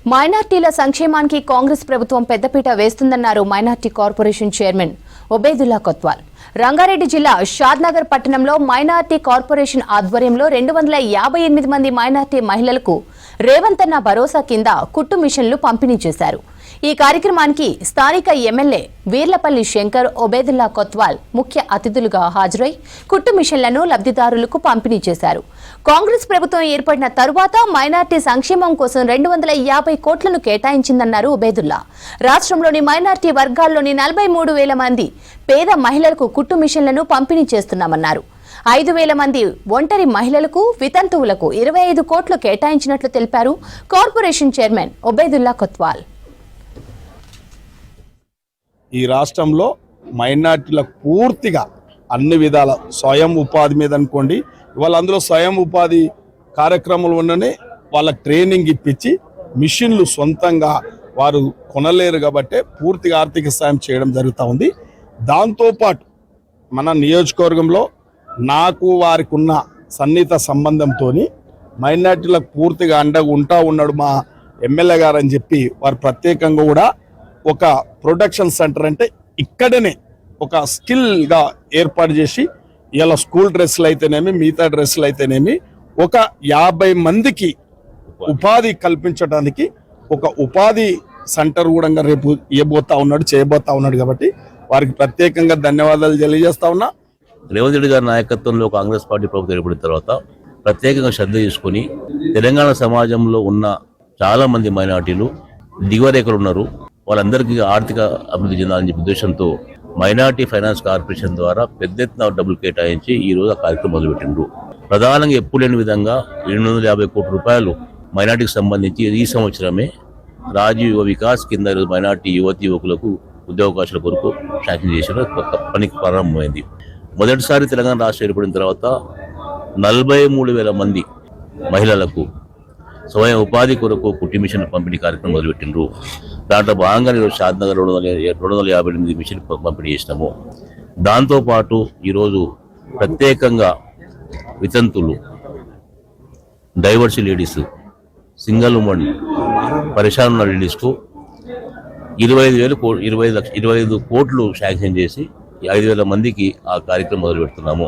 మైనార్టీల సంక్షేమానికి కాంగ్రెస్ ప్రభుత్వం పెద్దపీట వేస్తుందన్నారు minority corporation chairman Obaidullah Kotwal. Rangareddy జిల్లా షాద్నగర్ పట్టణంలో మైనార్టీ కార్పొరేషన్ ఆధ్వర్యంలో 258 మంది మైనార్టీ మహిళలకు రేవంత్ అన్న భరోసా కింద కుట్టు మిషన్లు పంపిణీ చేశారు. ఈ కార్యక్రమానికి స్థానిక ఎమ్మెల్యే వీర్లపల్లి శంకర్, ఒబేదుల్లా కొత్వాల్ ముఖ్య అతిథులుగా హాజరై కుట్టు మిషన్లను లబ్ధిదారులకు పంపిణీ చేశారు. కాంగ్రెస్ ప్రభుత్వం ఏర్పడిన తరువాత మైనార్టీ సంక్షేమం కోసం 250 కోట్లను కేటాయించిందన్నారు ఒబేదుల్లా. రాష్ట్రంలోని మైనార్టీ వర్గాల్లోని 43,000 మంది పేద మహిళలకు కుట్టు మిషన్లను పంపిణీ చేస్తున్నామన్నారు. 5,000 మంది ఒంటరి మహిళలకు, వితంతువులకు 25 కోట్లు కేటాయించినట్లు తెలిపారు కార్పొరేషన్ చైర్మన్ ఒబేదుల్లా కొత్వాల్. ఈ రాష్ట్రంలో మైనార్టీలకు పూర్తిగా అన్ని విధాల స్వయం ఉపాధి మీద అనుకోండి, ఇవాళ అందులో స్వయం ఉపాధి కార్యక్రమాలు ఉన్ననే వాళ్ళ ట్రైనింగ్ ఇప్పించి మిషన్లు సొంతంగా వారు కొనలేరు కాబట్టి పూర్తిగా ఆర్థిక సాయం చేయడం జరుగుతూ ఉంది. దాంతోపాటు మన నియోజకవర్గంలో నాకు వారికి ఉన్న సన్నిహిత సంబంధంతో మైనార్టీలకు పూర్తిగా అండగా ఉన్నాడు మా ఎమ్మెల్యే గారు అని చెప్పి వారు ప్రత్యేకంగా కూడా ఒక ప్రొడక్షన్ సెంటర్ అంటే ఇక్కడనే ఒక స్కిల్గా ఏర్పాటు చేసి ఇలా స్కూల్ డ్రెస్సులు అయితేనేమి, మిగతా డ్రెస్సులు అయితేనేమి ఒక 50 మందికి ఉపాధి కల్పించడానికి ఒక ఉపాధి సెంటర్ కూడా రేపు చేయబోతా ఉన్నాడు కాబట్టి వారికి ప్రత్యేకంగా ధన్యవాదాలు తెలియజేస్తా ఉన్నా. రేవంత్ రెడ్డి గారి నాయకత్వంలో కాంగ్రెస్ పార్టీ ప్రభుత్వం ఏర్పడిన తర్వాత ప్రత్యేకంగా శ్రద్ధ తీసుకుని తెలంగాణ సమాజంలో ఉన్న చాలా మంది మైనార్టీలు దిగువరేఖలు ఉన్నారు, వాళ్ళందరికీ ఆర్థిక అభివృద్ధి చెందాలని చెప్పే ఉద్దేశంతో మైనార్టీ ఫైనాన్స్ కార్పొరేషన్ ద్వారా పెద్ద ఎత్తున డబ్బులు కేటాయించి ఈ రోజు ఆ కార్యక్రమం మొదలుపెట్టిండ్రు. ప్రధానంగా ఎప్పుడు లేని విధంగా 250 కోట్ల రూపాయలు మైనార్టీకి సంబంధించి ఈ సంవత్సరమే రాజీవ్ యువ వికాస్ కింద మైనార్టీ యువకులకు ఉద్యోగావకాశాల కొరకు శాంక్షన్ చేసిన పనికి ప్రారంభమైంది. మొదటిసారి తెలంగాణ రాష్ట్రం ఏర్పడిన తర్వాత 43,000 మంది మహిళలకు స్వయం ఉపాధి కొరకు కుట్టి మిషన్ పంపిణీ కార్యక్రమం మొదలుపెట్టిండ్రు. దాంట్లో భాగంగా ఈరోజు షాద్నగర్ 258 మిషన్ పంపిణీ చేసినాము. దాంతోపాటు ఈరోజు ప్రత్యేకంగా వితంతులు, డైవర్సీ లేడీస్, సింగిల్ ఉమెన్, పరిశాన్ ఉన్న లేడీస్కు 25 కోట్లు శాంక్షన్ చేసి 5,000 మందికి ఆ కార్యక్రమం మొదలు పెడుతున్నాము.